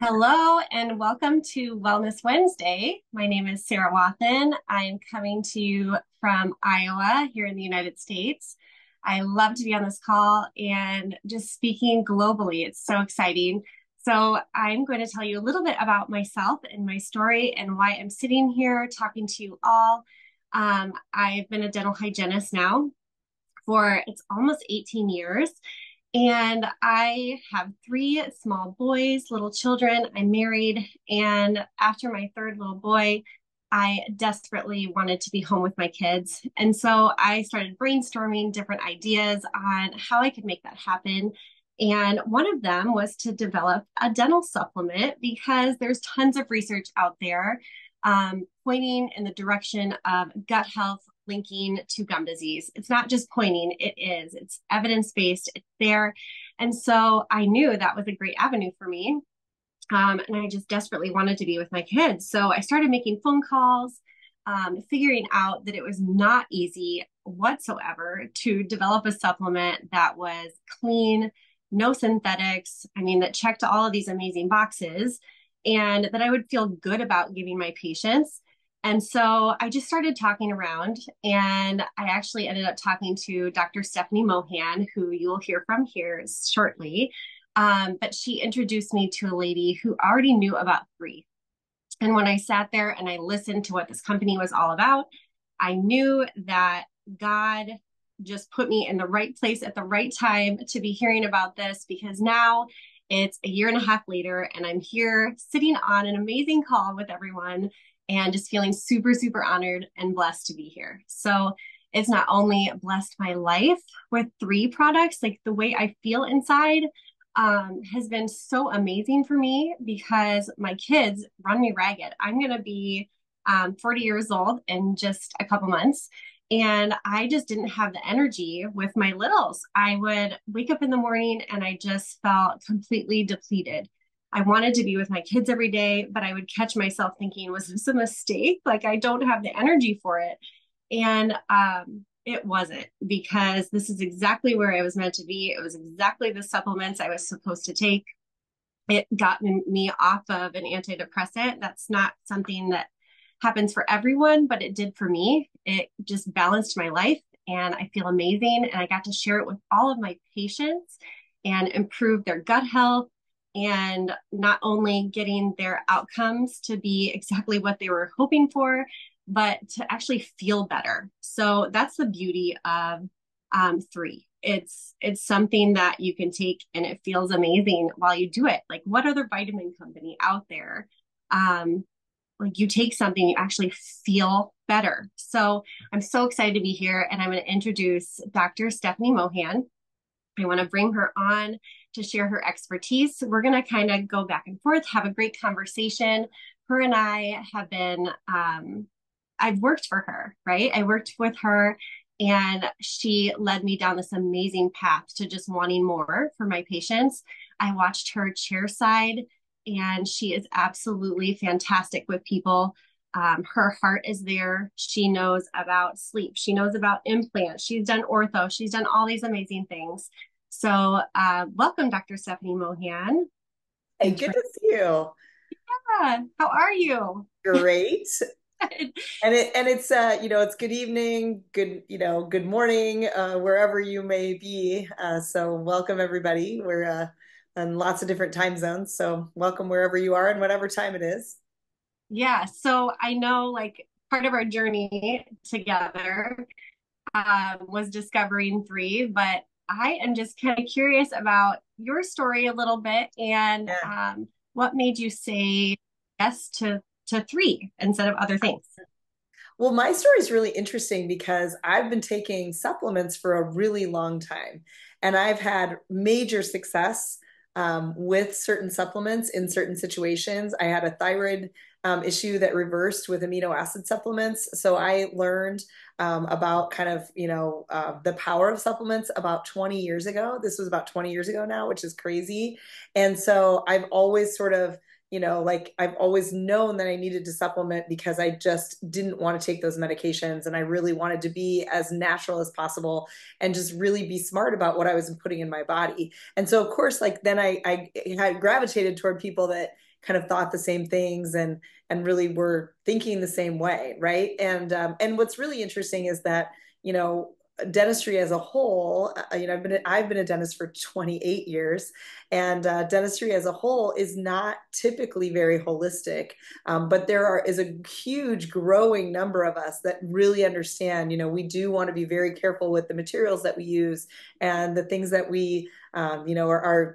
Hello and welcome to Wellness Wednesday. My name is Sarah Wathen. I'm coming to you from Iowa here in the United States. I love to be on this call and just speaking globally. It's so exciting. So, I'm going to tell you a little bit about myself and my story and why I'm sitting here talking to you all. I've been a dental hygienist now for it's almost 18 years. And I have three small boys, little children. I'm married. And after my third little boy, I desperately wanted to be home with my kids. And so I started brainstorming different ideas on how I could make that happen. And one of them was to develop a dental supplement because there's tons of research out there pointing in the direction of gut health linking to gum disease. It's not just pointing, it is. It's evidence based, it's there. And so I knew that was a great avenue for me. And I just desperately wanted to be with my kids. So I started making phone calls, figuring out that it was not easy whatsoever to develop a supplement that was clean, no synthetics. I mean, that checked all of these amazing boxes and that I would feel good about giving my patients. And so I just started talking around, and I actually ended up talking to Dr. Stephanie Mohan, who you will hear from here shortly. But she introduced me to a lady who already knew about Three. And when I sat there and I listened to what this company was all about, I knew that God just put me in the right place at the right time to be hearing about this because now it's a year and a half later and I'm here sitting on an amazing call with everyone and just feeling super, super honored and blessed to be here. So it's not only blessed my life with three products, like the way I feel inside has been so amazing for me because my kids run me ragged. I'm going to be 40 years old in just a couple months. And I just didn't have the energy with my littles. I would wake up in the morning and I just felt completely depleted. I wanted to be with my kids every day, but I would catch myself thinking, was this a mistake? Like, I don't have the energy for it. And it wasn't because this is exactly where I was meant to be. It was exactly the supplements I was supposed to take. It got me off of an antidepressant. That's not something that happens for everyone, but it did for me. It just balanced my life and I feel amazing. And I got to share it with all of my patients and improve their gut health and not only getting their outcomes to be exactly what they were hoping for, but to actually feel better. So that's the beauty of Three. It's something that you can take and it feels amazing while you do it. Like what other vitamin company out there? Like you take something, you actually feel better. So I'm so excited to be here, and I'm going to introduce Dr. Stephanie Mohan. I want to bring her on to share her expertise. We're going to kind of go back and forth, have a great conversation. Her and I have been, I've worked for her, right? I worked with her and she led me down this amazing path to just wanting more for my patients. I watched her chair side and she is absolutely fantastic with people. Her heart is there. She knows about sleep. She knows about implants. She's done ortho. She's done all these amazing things. So, welcome, Dr. Stephanie Mohan. Hey, Thanks good for to see you. how are you? Great. And it's it's good evening, good morning, wherever you may be. So welcome everybody. We're in lots of different time zones. So welcome wherever you are and whatever time it is. Yeah, so I know like part of our journey together was discovering Three, but I am just kind of curious about your story a little bit and Yeah. what made you say yes to Three instead of other things. Well, my story is really interesting because I've been taking supplements for a really long time, and I've had major success with certain supplements in certain situations. I had a thyroid issue that reversed with amino acid supplements, so I learned about kind of the power of supplements about 20 years ago. This was about 20 years ago now, which is crazy. And so I've always sort of like I've always known that I needed to supplement because I just didn't want to take those medications. And I really wanted to be as natural as possible and just really be smart about what I was putting in my body. And so, of course, like then I had gravitated toward people that kind of thought the same things and really were thinking the same way, right? And what's really interesting is that, you know, dentistry as a whole, I've been a dentist for 28 years, and dentistry as a whole is not typically very holistic. But is a huge growing number of us that really understand, we do want to be very careful with the materials that we use and the things that we, are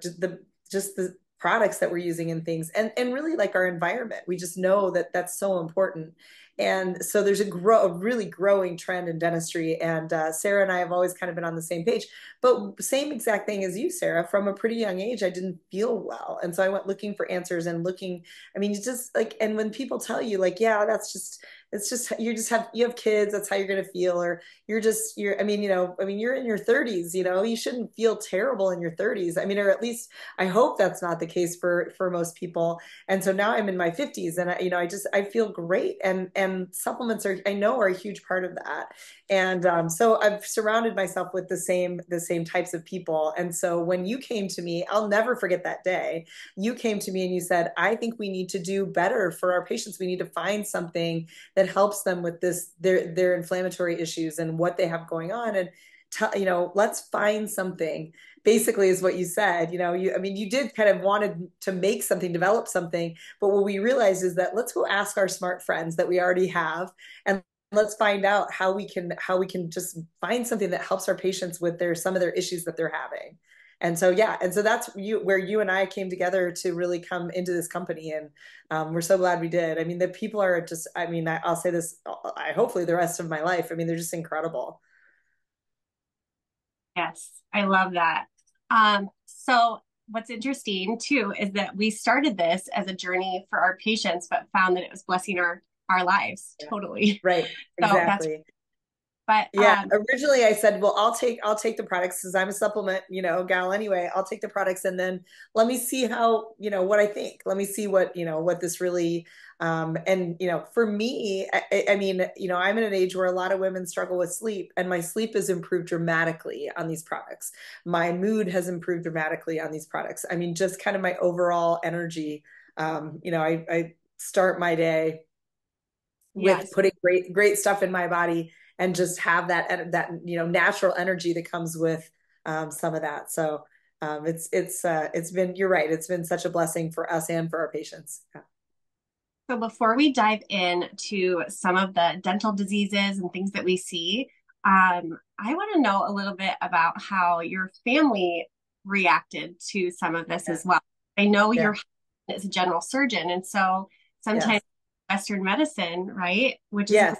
just the products that we're using and things, and really like our environment. We just know that that's so important. And so there's a really growing trend in dentistry. And Sarah and I have always kind of been on the same page. But same exact thing as you, Sarah. From a pretty young age, I didn't feel well. And so I went looking for answers and looking. I mean, it's just like, and when people tell you, like, yeah, it's just, you have kids, that's how you're going to feel. Or you're in your 30s, you shouldn't feel terrible in your 30s. I mean, or at least I hope that's not the case for most people. And so now I'm in my 50s, and I feel great. And supplements I know are a huge part of that. And so I've surrounded myself with the same types of people. And so when you came to me, I'll never forget that day. You came to me and you said, I think we need to do better for our patients. We need to find something that helps them with their inflammatory issues and what they have going on. And let's find something, basically, is what you said. You did kind of wanted to make something, develop something, but what we realized is that let's go ask our smart friends that we already have, and let's find out how we can just find something that helps our patients with some of their issues that they're having. And so, yeah, and so that's where you and I came together to really come into this company, and we're so glad we did. I mean, the people are just, I'll say this, hopefully the rest of my life. I mean, they're just incredible. Yes, I love that. So what's interesting too is that we started this as a journey for our patients, but found that it was blessing our lives Yeah. totally. Right, So that's, exactly. but Yeah, originally I said, well, I'll take the products because I'm a supplement, gal anyway. I'll take the products and then let me see how, what I think. Let me see what this really and for me, I'm in an age where a lot of women struggle with sleep, and my sleep has improved dramatically on these products. My mood has improved dramatically on these products. I mean, just kind of my overall energy. I start my day with yes. putting great stuff in my body and just have that natural energy that comes with some of that. So it's been, you're right, it's been such a blessing for us and for our patients. Yeah. So before we dive in to some of the dental diseases and things that we see, I want to know a little bit about how your family reacted to some of this Yeah. as well. I know Yeah. your husband is a general surgeon, and so sometimes Yes. Western medicine, right, which is Yes.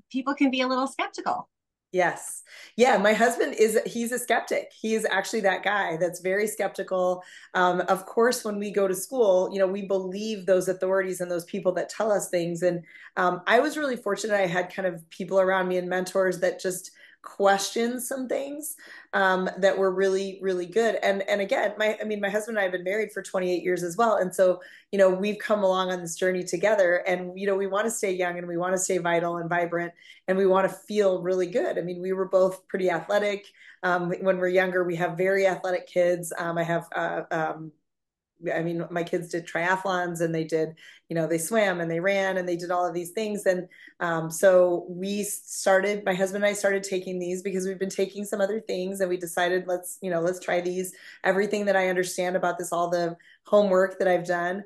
people can be a little skeptical. Yes. Yeah, my husband he's a skeptic. He is actually that guy that's very skeptical. Of course, when we go to school, we believe those authorities and those people that tell us things. And I was really fortunate. I had kind of people around me and mentors that just questioned some things that were really, really good. And again, my husband and I have been married for 28 years as well. And so, we've come along on this journey together, and, we want to stay young and we want to stay vital and vibrant, and we want to feel really good. I mean, we were both pretty athletic. When we're younger, we have very athletic kids. My kids did triathlons, and they swam and they ran and they did all of these things. And so my husband and I started taking these because we've been taking some other things, and we decided let's try these. Everything that I understand about this, all the homework that I've done,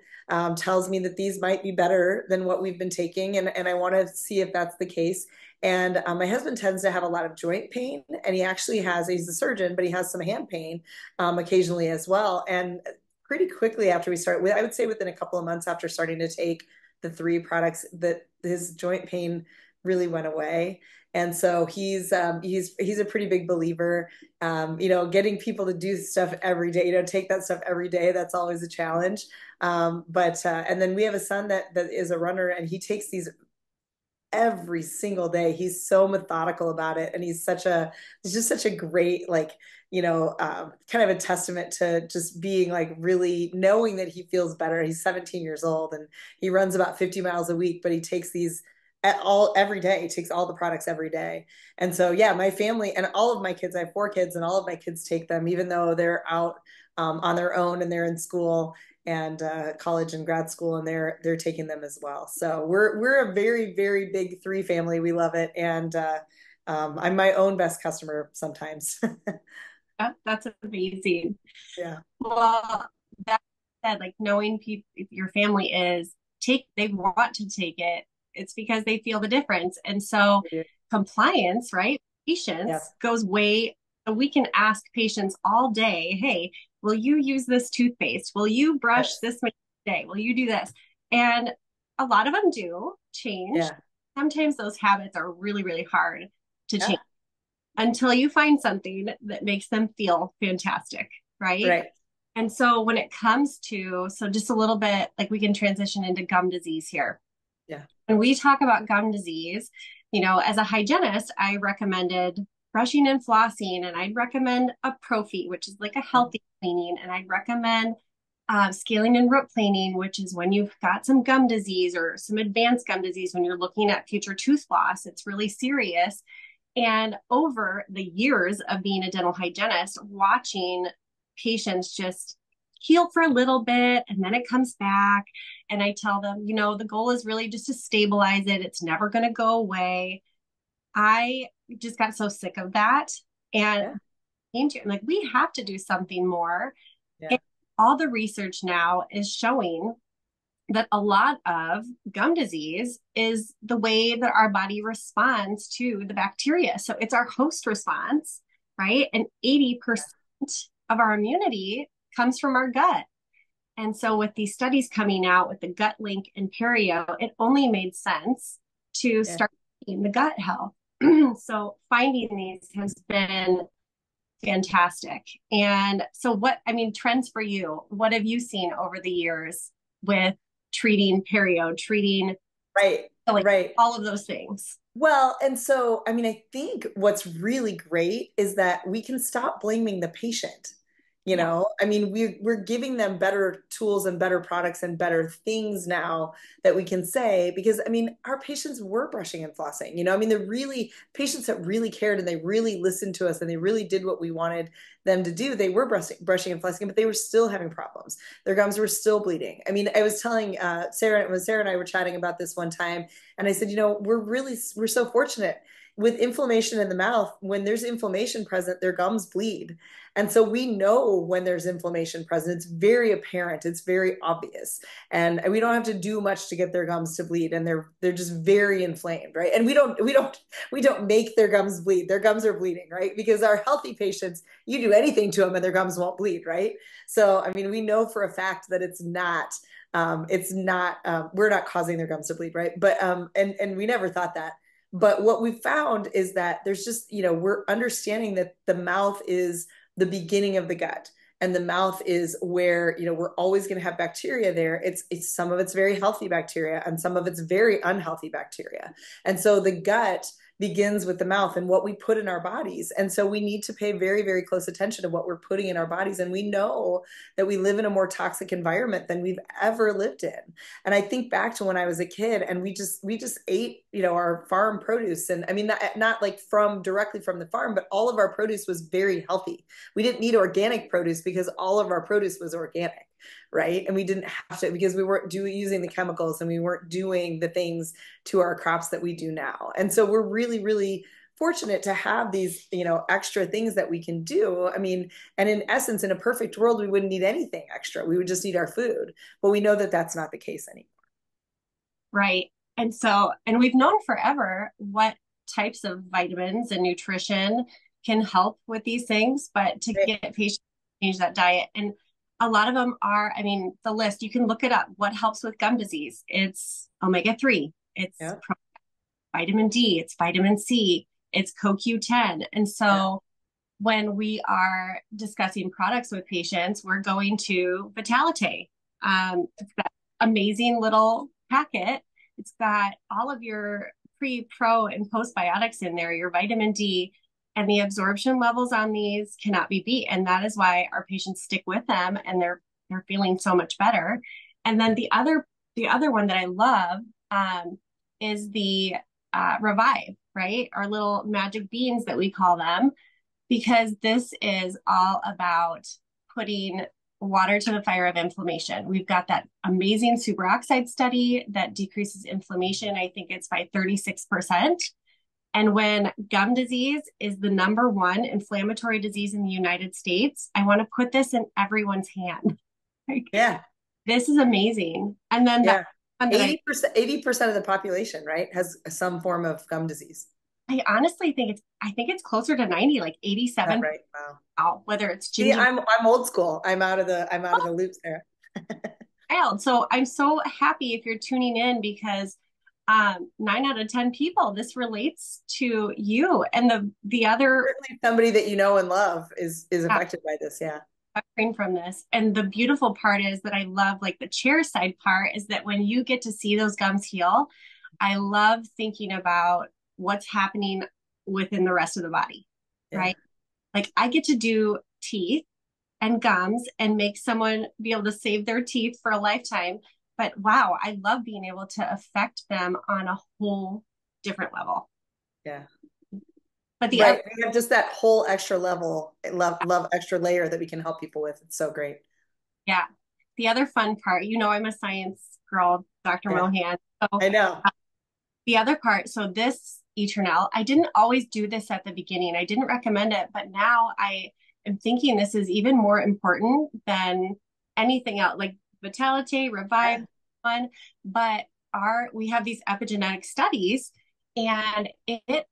tells me that these might be better than what we've been taking. And I want to see if that's the case. And my husband tends to have a lot of joint pain, and he's a surgeon, but he has some hand pain occasionally as well. And pretty quickly after we started, I would say within a couple of months after starting to take the three products, that his joint pain really went away. And so he's a pretty big believer. Getting people to do stuff every day, take that stuff every day. That's always a challenge. But and then we have a son that is a runner, and he takes these every single day. He's so methodical about it. And he's just such a great, like, kind of a testament to just being like really knowing that he feels better. He's 17 years old and he runs about 50 miles a week, but he takes these at all every day. He takes all the products every day. And so, yeah, my family and all of my kids, I have 4 kids, and all of my kids take them, even though they're out on their own and they're in school and college and grad school, and they're taking them as well. So we're a very, very big three family. We love it, and I'm my own best customer sometimes. That's amazing. Yeah, Well, that said, like knowing people, if your family is they want to take it, it's because they feel the difference. And so compliance, right? yeah, Patience goes way, so we can ask patients all day, hey, will you use this toothpaste? Will you brush yes, this much a day? Will you do this? And a lot of them do change. yeah, Sometimes those habits are really, really hard to yeah, change until you find something that makes them feel fantastic, right? right, And so when it comes to, so just a little bit, like we can transition into gum disease here. yeah, When we talk about gum disease, as a hygienist, I recommended brushing and flossing, and I'd recommend a prophy, which is like a yeah, healthy cleaning, and I'd recommend scaling and root planing, which is when you've got some gum disease or some advanced gum disease, when you're looking at future tooth loss, it's really serious. And over the years of being a dental hygienist, watching patients just heal for a little bit and then it comes back. And I tell them, the goal is really just to stabilize it. It's never going to go away. I just got so sick of that. And yeah, I'm like, we have to do something more. yeah, And all the research now is showing that a lot of gum disease is the way that our body responds to the bacteria. So it's our host response, right? And 80% of our immunity comes from our gut. And so with these studies coming out with the gut link and perio, it only made sense to yeah. start in the gut health. So finding these has been fantastic. And so trends for you, what have you seen over the years with treating perio, treating Right, like right. all of those things? Well, and so, I mean, I think what's really great is that we can stop blaming the patient. Yeah. I mean, we're giving them better tools and better products and better things now that we can say, because I mean, our patients were brushing and flossing, I mean, they're really patients that really cared and they really listened to us and they really did what we wanted them to do. They were brushing and flossing, but they were still having problems. Their gums were still bleeding. I mean, I was telling Sarah, when Sarah and I were chatting about this one time, and I said, we're so fortunate with inflammation in the mouth. When there's inflammation present, their gums bleed. And so we know when there's inflammation present, it's very apparent, it's very obvious. And we don't have to do much to get their gums to bleed. And they're just very inflamed, right? And we don't make their gums bleed. Their gums are bleeding, right? Because our healthy patients, you do anything to them and their gums won't bleed, right? So I mean, we know for a fact that we're not causing their gums to bleed, right? But and we never thought that. But what we found is that there's just, we're understanding that the mouth is the beginning of the gut, and the mouth is where, we're always going to have bacteria there. It's some of it's very healthy bacteria and some of it's very unhealthy bacteria. And so the gut begins with the mouth and what we put in our bodies. And so we need to pay very, very close attention to what we're putting in our bodies. And we know that we live in a more toxic environment than we've ever lived in. And I think back to when I was a kid and we just ate, our farm produce. And I mean, not like directly from the farm, but all of our produce was very healthy. We didn't need organic produce because all of our produce was organic, right? And we didn't have to, because we weren't using the chemicals and we weren't doing the things to our crops that we do now. And so we're really, really fortunate to have these, extra things that we can do. I mean, and in essence, in a perfect world, we wouldn't need anything extra. We would just need our food. But we know that that's not the case anymore. Right. And we've known forever what types of vitamins and nutrition can help with these things, but to Right. get patients to change that diet. And a lot of them are, the list, you can look it up. What helps with gum disease? It's omega-3, it's Yeah. vitamin D, it's vitamin C, it's CoQ10. And Yeah. so when we are discussing products with patients, we're going to Vitalite. It's that amazing little packet. It's got all of your pre, pro, and postbiotics in there, your vitamin D, and the absorption levels on these cannot be beat. And that is why our patients stick with them and they're feeling so much better. And then the other one that I love is the Revive, right? Our little magic beans that we call them, because this is all about putting water to the fire of inflammation. We've got that amazing superoxide study that decreases inflammation. I think it's by 36%. And when gum disease is the number one inflammatory disease in the United States, I want to put this in everyone's hand. Like, Yeah. this is amazing. And then that Yeah. one that 80% of the population, right, has some form of gum disease. I honestly think it's closer to 90, like Is that 87, right? Wow. whether it's See, ginger. I'm old school. I'm out of the loops there. Wild. So I'm so happy if you're tuning in because 9 out of 10 people, this relates to you. And the other Certainly somebody that you know and love is affected by this. Yeah. suffering from this. And the beautiful part is that I love like the chair side part is that when you get to see those gums heal, I love thinking about what's happening within the rest of the body, Yeah. right? Like I get to do teeth and gums and make someone be able to save their teeth for a lifetime. But wow, I love being able to affect them on a whole different level. Yeah. But the other, Right. We have just that whole extra level, love extra layer that we can help people with. It's so great. yeah, the other fun part, I'm a science girl, Dr. Yeah. Mohan. So I know. the other part, so this Eternal, I didn't always do this at the beginning. I didn't recommend it, but now I am thinking this is even more important than anything else, like Vitality, Yeah. Revive, one. But we have these epigenetic studies, and it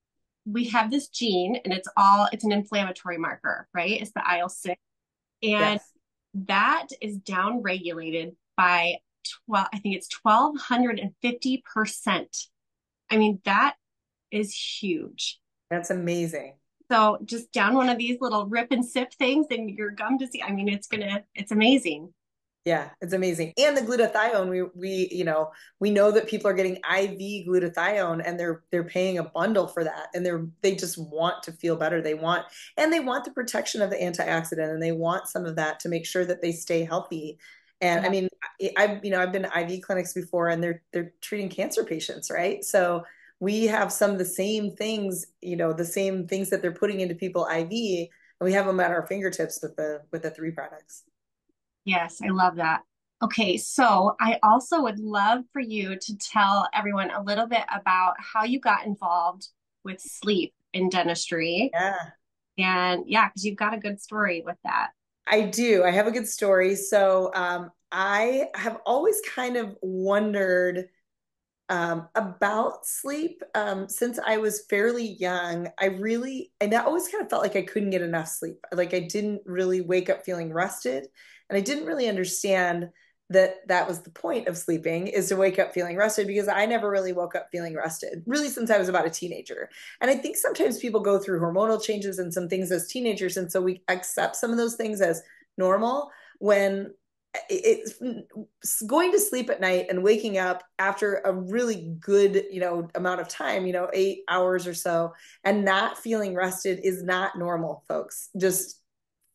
we have this gene, and it's an inflammatory marker, right? It's the IL-6, and Yes. that is down regulated by 12, I think it's 1,250%. I mean, that is huge. That's amazing. So just down one of these little rip and sip things and your gum disease. I mean, it's amazing. Yeah, it's amazing. And the glutathione, we know that people are getting IV glutathione and they're paying a bundle for that. And they just want to feel better. They want the protection of the antioxidant and they want some of that to make sure that they stay healthy. And I Yeah. mean, I've been to IV clinics before and they're treating cancer patients, right? So we have some of the same things, the same things that they're putting into people IV, and we have them at our fingertips with the three products. Yes, I love that. Okay, so I also would love for you to tell everyone a little bit about how you got involved with sleep in dentistry. Yeah. And yeah, because you've got a good story with that. I do. I have a good story. So I have always kind of wondered about sleep since I was fairly young. And I always kind of felt like I couldn't get enough sleep. Like I didn't really wake up feeling rested. And I didn't really understand that that was the point of sleeping is to wake up feeling rested because I never really woke up feeling rested, really since I was about a teenager. And I think sometimes people go through hormonal changes and some things as teenagers. And so we accept some of those things as normal when it's going to sleep at night and waking up after a really good, amount of time, 8 hours or so, and not feeling rested is not normal, folks. Just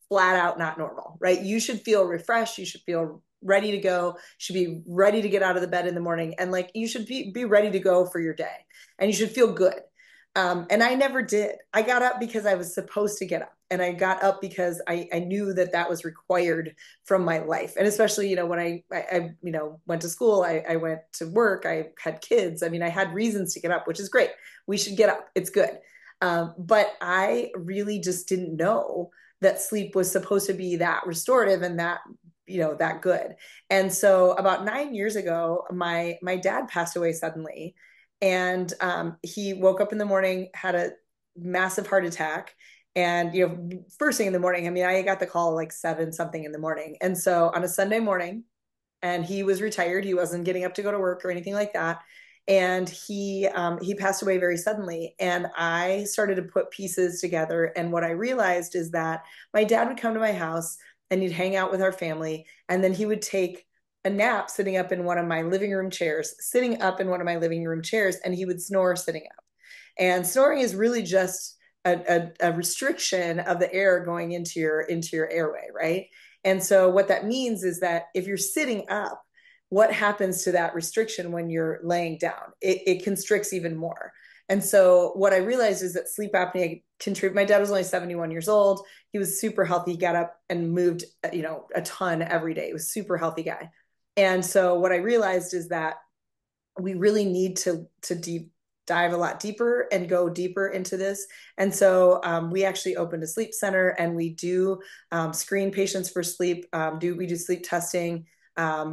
flat out not normal, right? You should feel refreshed. You should feel ready to go. You should be ready to get out of the bed in the morning. And like, you should be ready to go for your day and you should feel good. And I never did. I got up because I was supposed to get up. And I got up because I knew that that was required from my life. And especially, when I went to school, I went to work, I had kids. I mean, I had reasons to get up, which is great. We should get up. It's good. But I really just didn't know that sleep was supposed to be that restorative and that good. And so about 9 years ago, my dad passed away suddenly. And he woke up in the morning, had a massive heart attack. And, first thing in the morning, I mean, I got the call like 7 something in the morning. And so on a Sunday morning, and he was retired, he wasn't getting up to go to work or anything like that. And he passed away very suddenly. And I started to put pieces together. And what I realized is that my dad would come to my house and he'd hang out with our family. And then he would take a nap sitting up in one of my living room chairs, sitting up in one of my living room chairs, and he would snore sitting up. And snoring is really just a restriction of the air going into your airway, right? And so what that means is that if you're sitting up, what happens to that restriction when you're laying down? It constricts even more. And so what I realized is that sleep apnea contribute. My dad was only 71 years old. He was super healthy. He got up and moved, a ton every day. He was a super healthy guy. And so what I realized is that we really need to dive a lot deeper and go deeper into this. And so we actually opened a sleep center, and we do screen patients for sleep. We do sleep testing.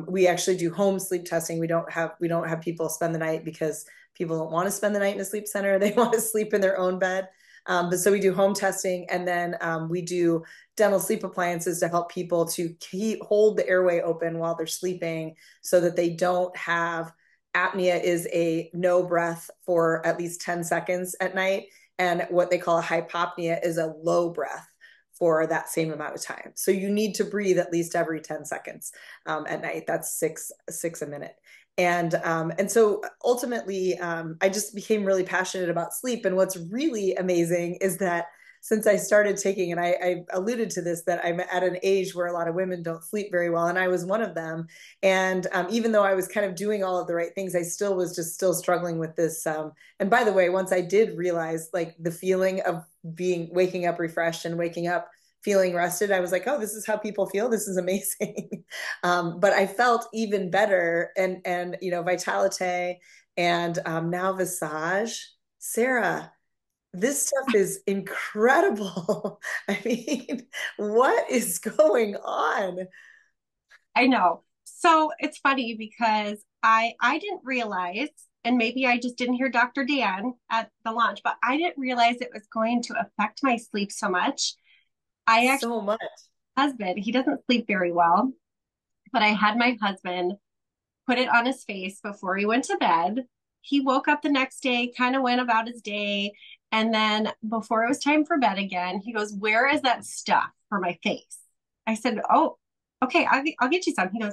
We actually do home sleep testing. We don't have people spend the night because people don't want to spend the night in a sleep center. They want to sleep in their own bed. But so we do home testing, and then we do dental sleep appliances to help people to hold the airway open while they're sleeping so that they don't have apnea. Is a no breath for at least 10 seconds at night. And what they call a hypopnea is a low breath for that same amount of time. So you need to breathe at least every 10 seconds at night. That's six a minute. And so ultimately, I just became really passionate about sleep. And what's really amazing is that since I started taking, and I alluded to this, that I'm at an age where a lot of women don't sleep very well, and I was one of them. And even though I was kind of doing all of the right things, I still was just still struggling with this. And by the way, once I did realize like the feeling of waking up refreshed and waking up feeling rested, I was like, oh, this is how people feel. This is amazing. But I felt even better, and Vitalite, and now Visage. Sarah, this stuff is incredible. I mean, what is going on? I know. So it's funny because I didn't realize, and maybe I just didn't hear Dr. Dan at the launch, but I didn't realize it was going to affect my sleep so much. I actually, So much. husband, he doesn't sleep very well, but I had my husband put it on his face before he went to bed. He woke up the next day, kind of went about his day. And then before it was time for bed again, he goes, "Where is that stuff for my face?" I said, "Oh, okay, I'll get you some." He goes,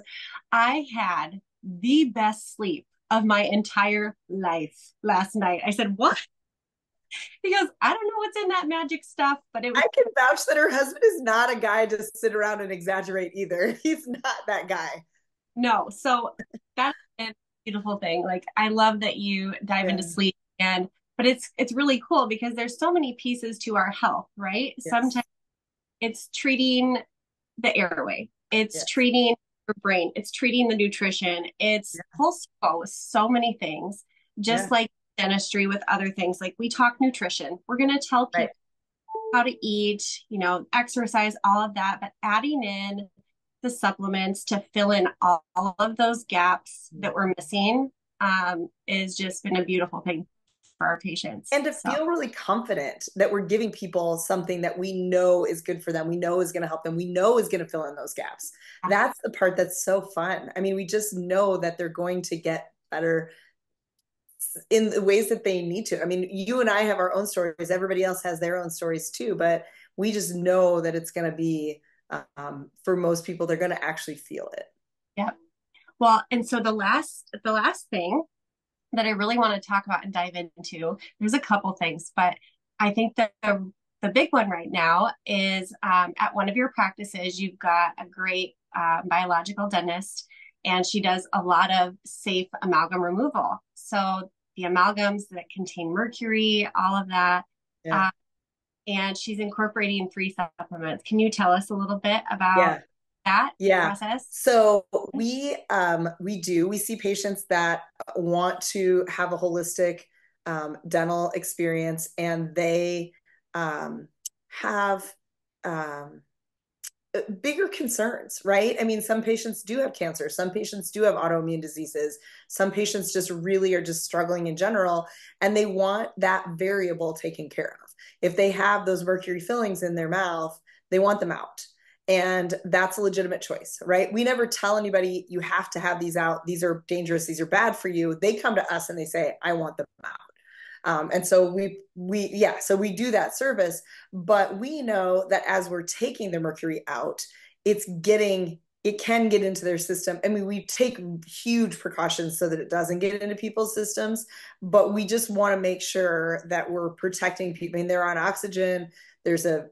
"I had the best sleep of my entire life last night." I said, "What?" He goes, "I don't know what's in that magic stuff, but it was." I can vouch that her husband is not a guy to sit around and exaggerate either. He's not that guy. No. So that's a beautiful thing. Like I love that you dive into Yeah. sleep, and but it's really cool because there's so many pieces to our health, right? Yes. Sometimes it's treating the airway, it's Yes. treating your brain, it's treating the nutrition, it's Yeah. full circle with so many things, just Yeah. like dentistry with other things. Like we talk nutrition, we're going to tell Right. people how to eat, exercise, all of that, but adding in the supplements to fill in all of those gaps that we're missing is just been a beautiful thing for our patients. And to So, feel really confident that we're giving people something that we know is good for them, we know is going to help them, we know is going to fill in those gaps. That's the part that's so fun. I mean, we just know that they're going to get better in the ways that they need to. I mean, you and I have our own stories. Everybody else has their own stories too, but we just know that it's going to be, for most people, they're going to actually feel it. yeah. Well, and so the last thing that I really want to talk about and dive into, there's a couple things, but I think that the big one right now is at one of your practices, you've got a great biological dentist, and she does a lot of safe amalgam removal. So the amalgams that contain mercury, all of that. Yeah. Uh, and she's incorporating free supplements. Can you tell us a little bit about Yeah. that Yeah. process? So we see patients that want to have a holistic dental experience, and they have um, bigger concerns, right? I mean, some patients do have cancer, some patients do have autoimmune diseases, some patients just really are just struggling in general, and they want that variable taken care of. If they have those mercury fillings in their mouth, they want them out. And that's a legitimate choice, right? We never tell anybody you have to have these out. These are dangerous. These are bad for you. They come to us and they say, I want them out. And so so we do that service, but we know that as we're taking the mercury out, it's getting it can get into their system. I mean, we take huge precautions so that it doesn't get into people's systems, but we just want to make sure that we're protecting people. I mean, they're on oxygen. There's a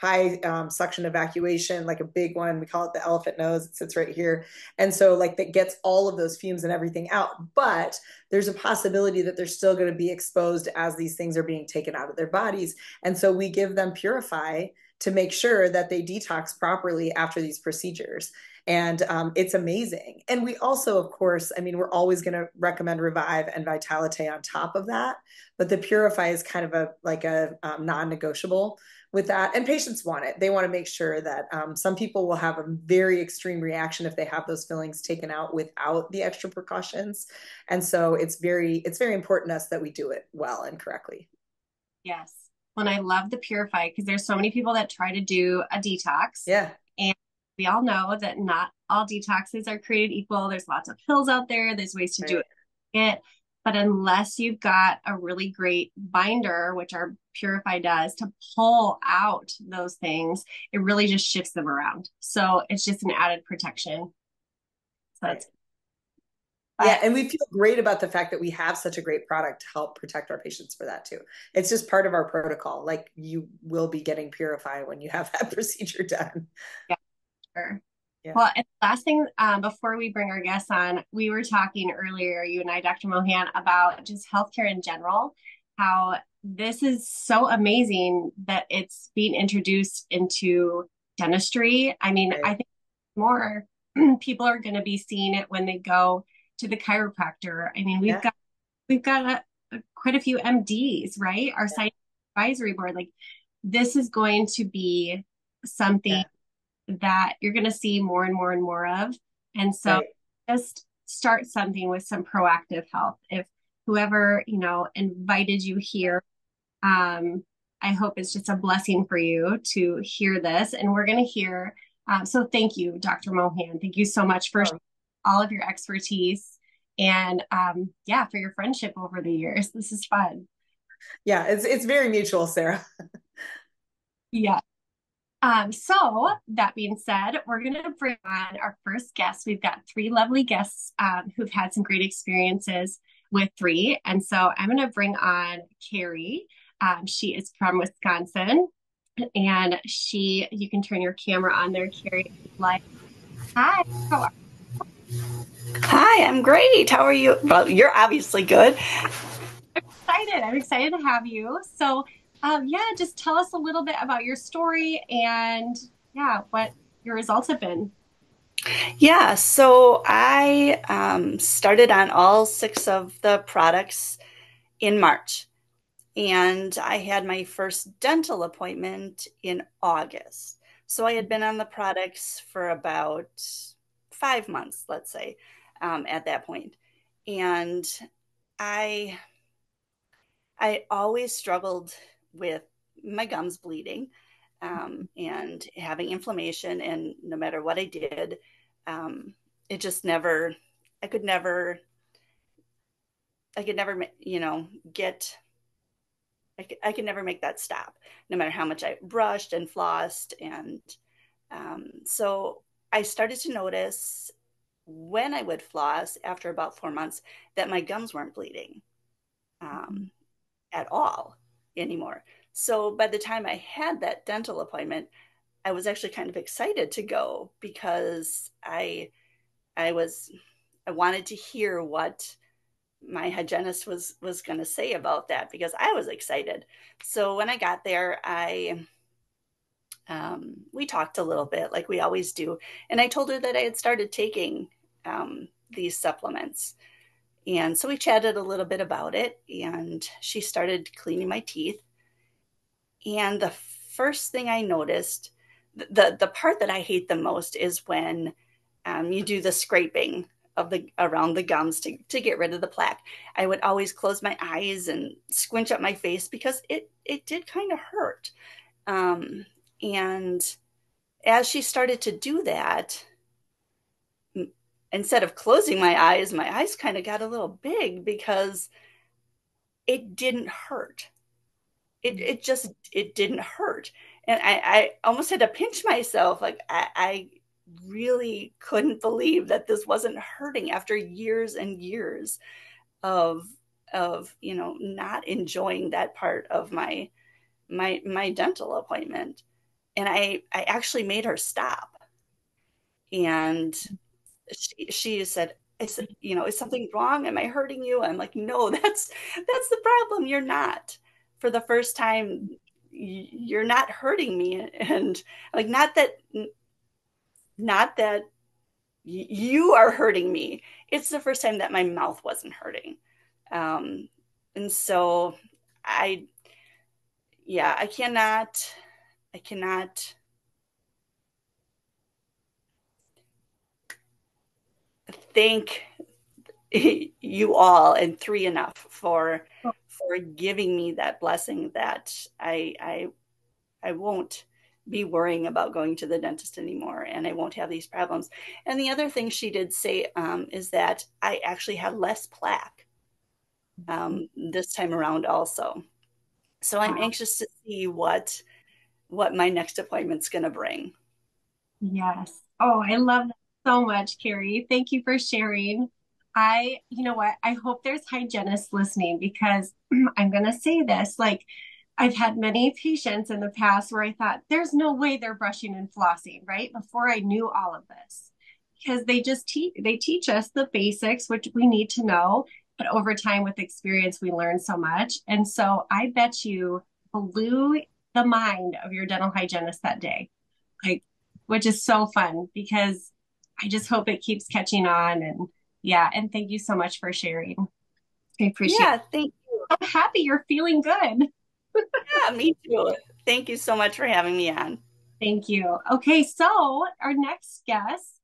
high suction evacuation, like a big one. We call it the elephant nose. It sits right here, and so like that gets all of those fumes and everything out. But there's a possibility that they're still going to be exposed as these things are being taken out of their bodies, and so we give them Purify to make sure that they detox properly after these procedures. And it's amazing. And we also, of course, I mean, we're always going to recommend Revive and Vitalite on top of that. But the Purify is kind of a non-negotiable with that. And patients want it. They want to make sure that some people will have a very extreme reaction if they have those fillings taken out without the extra precautions. And so it's very important to us that we do it well and correctly. Yes. Well, and I love the Purify because there's so many people that try to do a detox, Yeah. and we all know that not all detoxes are created equal. There's lots of pills out there. There's ways to do Right. it. But unless you've got a really great binder, which our Purify does, to pull out those things, it really just shifts them around. So it's just an added protection. So Right. that's, Yeah, but and we feel great about the fact that we have such a great product to help protect our patients for that too. It's just part of our protocol. Like you will be getting Purify when you have that procedure done. yeah, sure. Yeah. Well, and last thing, before we bring our guests on, we were talking earlier, you and I, Dr. Mohan, about just healthcare in general, how this is so amazing that it's being introduced into dentistry. I mean, Right. I think more people are going to be seeing it when they go to the chiropractor. I mean, Yeah. we've got quite a few MDs, right? Our science advisory board, like this is going to be something Yeah. that you're going to see more and more and more of. And so Right. just start something with some proactive health. If whoever, invited you here, um, I hope it's just a blessing for you to hear this. And we're going to hear. So thank you, Dr. Mohan. Thank you so much for Oh, all of your expertise and yeah, for your friendship over the years. This is fun. yeah, it's very mutual, Sarah. Yeah. So that being said, we're going to bring on our first guest. We've got three lovely guests who've had some great experiences with three. And so I'm going to bring on Carrie. She is from Wisconsin, and you can turn your camera on there, Carrie. Like, hi, how are Hi, I'm great. How are you? Well, you're obviously good. you? Excited. I'm excited to have you. So, yeah, just tell us a little bit about your story and yeah, what your results have been. Yeah, so I started on all six of the products in March, and I had my first dental appointment in August. So I had been on the products for about 5 months, let's say, at that point. And I I always struggled with my gums bleeding and having inflammation. And no matter what I did, it just never, I could never, I could never, get, I could never make that stop, no matter how much I brushed and flossed. And so I started to notice when I would floss after about 4 months that my gums weren't bleeding. Um, at all anymore. So by the time I had that dental appointment, I was actually kind of excited to go because I was I wanted to hear what my hygienist was going to say about that because I was excited. So when I got there, I we talked a little bit like we always do, and I told her that I had started taking these supplements. And so we chatted a little bit about it, and she started cleaning my teeth. And the first thing I noticed, the part that I hate the most is when you do the scraping of the around the gums to get rid of the plaque. I would always close my eyes and squinch up my face because it did kind of hurt. Um, and as she started to do that, instead of closing my eyes kind of got a little big because it didn't hurt. It didn't hurt, and I almost had to pinch myself. Like really couldn't believe that this wasn't hurting after years and years of not enjoying that part of my dental appointment. And I actually made her stop. And she said, I said, is something wrong? Am I hurting you? I'm like, no, that's the problem. You're not. For the first time, you're not hurting me. And like, not that you are hurting me. It's the first time that my mouth wasn't hurting. Um, and so I, yeah, I cannot thank you all and three enough for giving me that blessing that I won't be worrying about going to the dentist anymore, and I won't have these problems. And the other thing she did say is that I actually had less plaque this time around also. So I'm Wow. anxious to see what my next appointment's going to bring. Yes. Oh, I love that so much, Carrie. Thank you for sharing. You know what? I hope there's hygienists listening because I'm going to say this. Like, I've had many patients in the past where I thought, there's no way they're brushing and flossing, right? Before I knew all of this. Because they teach us the basics, which we need to know. But over time with experience, we learn so much. And so I bet you blew the mind of your dental hygienist that day. Like, which is so fun because I just hope it keeps catching on. And yeah, and thank you so much for sharing. I appreciate it. Yeah, thank you. I'm happy you're feeling good. Yeah, me too. Thank you so much for having me on. Thank you. Okay, so our next guest,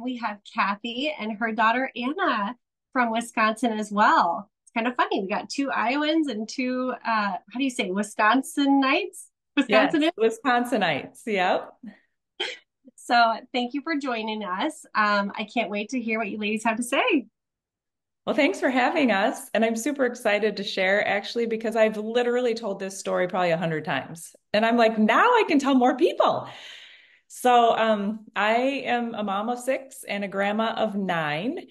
we have Kathy and her daughter Anna from Wisconsin as well. It's kind of funny. We got two Iowans and two, how do you say, Wisconsinites? Yes, Wisconsinites. Wisconsinites. Yep. So thank you for joining us. I can't wait to hear what you ladies have to say. Well, thanks for having us. And I'm super excited to share actually, because I've literally told this story probably 100 times. And I'm like, now I can tell more people. So I am a mom of six and a grandma of nine.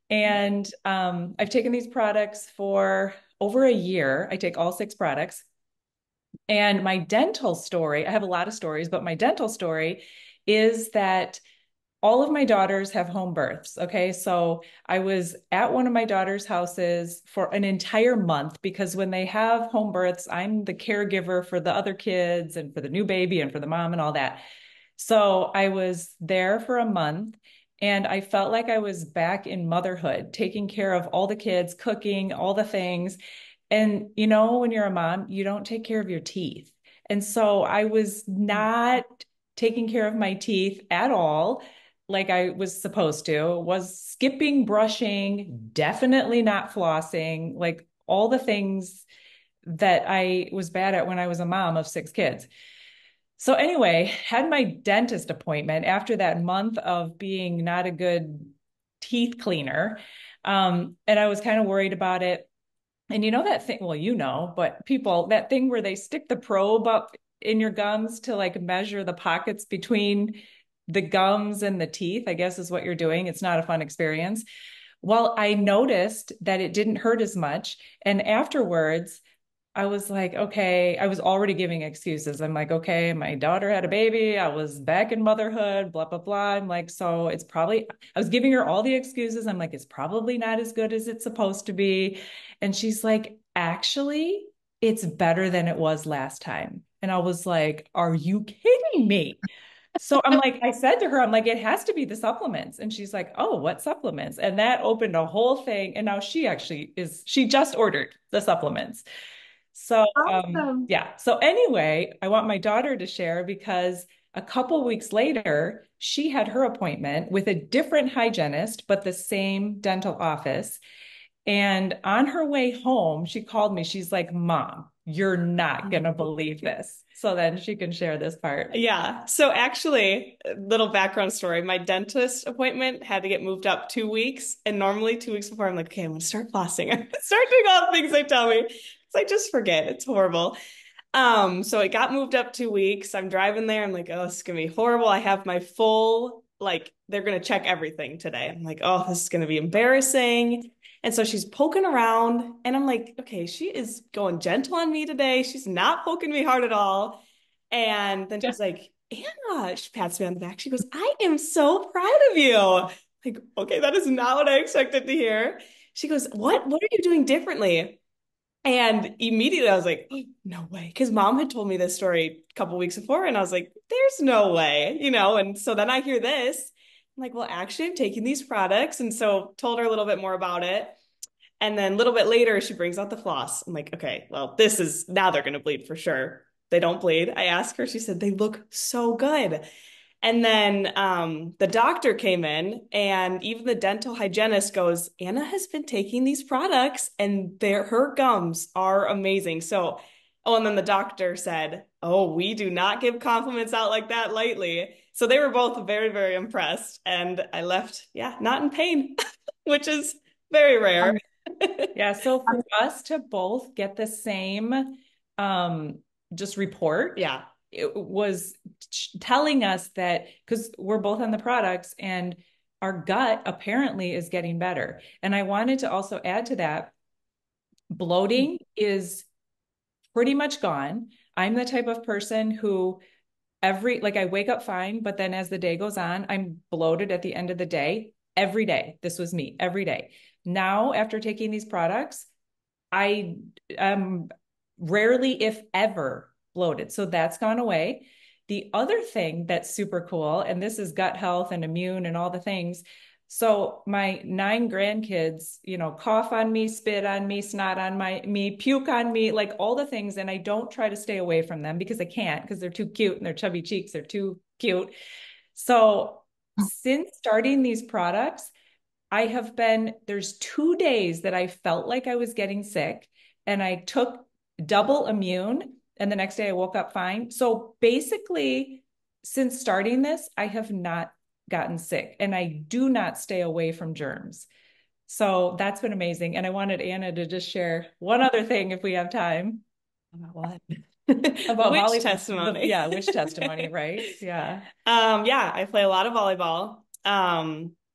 And I've taken these products for over a year. I take all six products. And my dental story, I have a lot of stories, but my dental story is that all of my daughters have home births. Okay. So I was at one of my daughter's houses for an entire month because when they have home births, I'm the caregiver for the other kids and for the new baby and for the mom and all that. So I was there for a month and I felt like I was back in motherhood, taking care of all the kids, cooking, all the things. And when you're a mom, you don't take care of your teeth. And so I was not taking care of my teeth at all like I was supposed to, was skipping brushing, definitely not flossing, like all the things that I was bad at when I was a mom of six kids. So anyway, had my dentist appointment after that month of being not a good teeth cleaner. And I was kind of worried about it. And you know that thing, well, but people, that thing where they stick the probe up in your gums to like measure the pockets between the gums and the teeth, I guess is what you're doing. It's not a fun experience. Well, I noticed that it didn't hurt as much. And afterwards, I was like, okay, I was already giving excuses. I'm like, okay, my daughter had a baby. I was back in motherhood, blah, blah, blah. I'm like, so it's probably, I was giving her all the excuses. I'm like, it's probably not as good as it's supposed to be. And she's like, actually, it's better than it was last time. And I was like, are you kidding me? So I'm like, I said to her, I'm like, it has to be the supplements. And she's like, oh, what supplements? And that opened a whole thing. And now she just ordered the supplements. So Awesome. yeah. So anyway, I want my daughter to share because a couple weeks later, she had her appointment with a different hygienist, but the same dental office. And on her way home, she called me. She's like, Mom, you're not going to believe this. So then she can share this part. Yeah. So actually, a little background story. My dentist appointment had to get moved up 2 weeks. And normally 2 weeks before, I'm like, okay, I'm going to start flossing. I'm going to start doing all the things they tell me. So I just forget. It's horrible. So it got moved up 2 weeks. I'm driving there. I'm like, oh, this is going to be horrible. I have my full like they're going to check everything today. I'm like, oh, this is going to be embarrassing. And so she's poking around and I'm like, okay, she is going gentle on me today. She's not poking me hard at all. And then she's like, Anna, she pats me on the back. She goes, I am so proud of you. Like, okay, that is not what I expected to hear. She goes, what are you doing differently? And immediately I was like, oh, no way. Because mom had told me this story a couple weeks before, and I was like, there's no way, And so then I hear this. I'm like, well, actually, I'm taking these products. And so told her a little bit more about it. And then a little bit later, she brings out the floss. I'm like, okay, well, this is now they're going to bleed for sure. They don't bleed. I asked her, she said, they look so good. And then the doctor came in, and even the dental hygienist goes, Anna has been taking these products, and her gums are amazing. So, oh, and then the doctor said, oh, we do not give compliments out like that lightly. So they were both very, very impressed. And I left, yeah, not in pain, which is very rare. Yeah, so for us to both get the same just report, Yeah. it was telling us that because we're both on the products and our gut apparently is getting better. And I wanted to also add to that, bloating is pretty much gone. I'm the type of person who I wake up fine, but then as the day goes on, I'm bloated at the end of the day every day. This was me every day. Now, after taking these products, I am rarely, if ever, bloated. So that's gone away. The other thing that's super cool, and this is gut health and immune and all the things. So my 9 grandkids, cough on me, spit on me, snot on me, puke on me, like all the things. And I don't try to stay away from them because I can't, because they're too cute and their chubby cheeks are too cute. So since starting these products, there's 2 days that I felt like I was getting sick, and I took double immune, and the next day I woke up fine. So basically, since starting this, I have not gotten sick, and I do not stay away from germs. So that's been amazing. And I wanted Anna to just share one other thing if we have time. About what? About Which testimony? Yeah, which testimony, right? Yeah. Yeah, I play a lot of volleyball.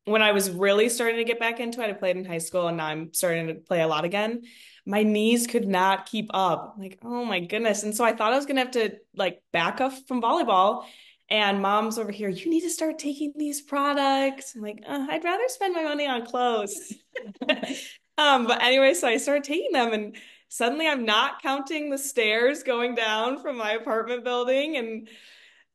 When I was really starting to get back into it, I played in high school, and now I'm starting to play a lot again. My knees could not keep up. Like, oh my goodness. And so I thought I was gonna have to like back up from volleyball. And mom's over here, you need to start taking these products. I'm like, I'd rather spend my money on clothes. But anyway, so I started taking them, and suddenly I'm not counting the stairs going down from my apartment building. And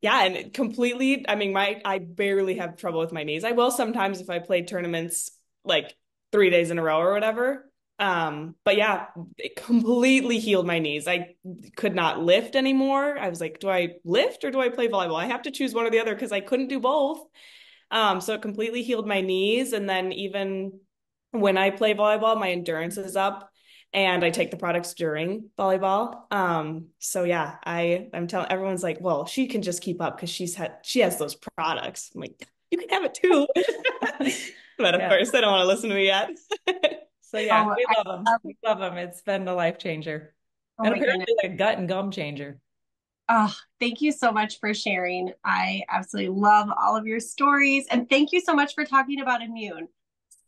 yeah, and it completely, I mean, I barely have trouble with my knees. I will sometimes if I play tournaments like 3 days in a row or whatever. But yeah, it completely healed my knees. I could not lift anymore. I was like, do I lift or do I play volleyball? I have to choose one or the other because I couldn't do both. So it completely healed my knees. And then even when I play volleyball, my endurance is up, and I take the products during volleyball. So yeah, I'm telling everyone's like, well, she can just keep up because she has those products. I'm like, you can have it too. But of course, they don't want to listen to me yet. So yeah, Oh, we love them. We love them. It's been a life changer. oh And my goodness. apparently like a gut and gum changer. Oh, thank you so much for sharing. I absolutely love all of your stories. And thank you so much for talking about immune.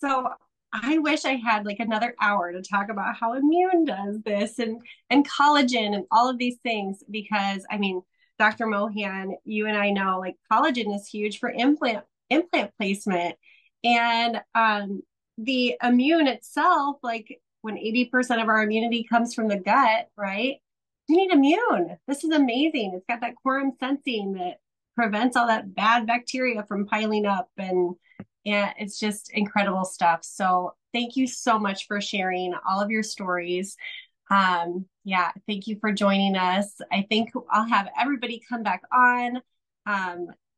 So I wish I had like another hour to talk about how immune does this and collagen and all of these things, because I mean, Dr. Mohan, you and I know like collagen is huge for implant placement. And the immune itself, like when 80% of our immunity comes from the gut, right? We need immune. This is amazing. It's got that quorum sensing that prevents all that bad bacteria from piling up, and it's just incredible stuff. So thank you so much for sharing all of your stories. Yeah, thank you for joining us. I think I'll have everybody come back on,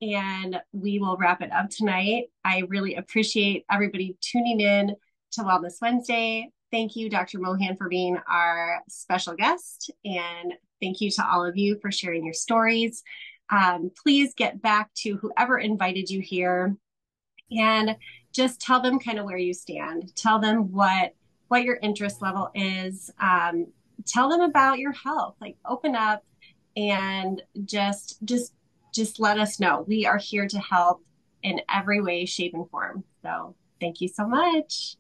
and we will wrap it up tonight. I really appreciate everybody tuning in to Wellness Wednesday. Thank you, Dr. Mohan, for being our special guest. And thank you to all of you for sharing your stories. Please get back to whoever invited you here and just tell them kind of where you stand. Tell them what your interest level is. Tell them about your health. Like open up and just let us know. We are here to help. in every way, shape, and form. So thank you so much.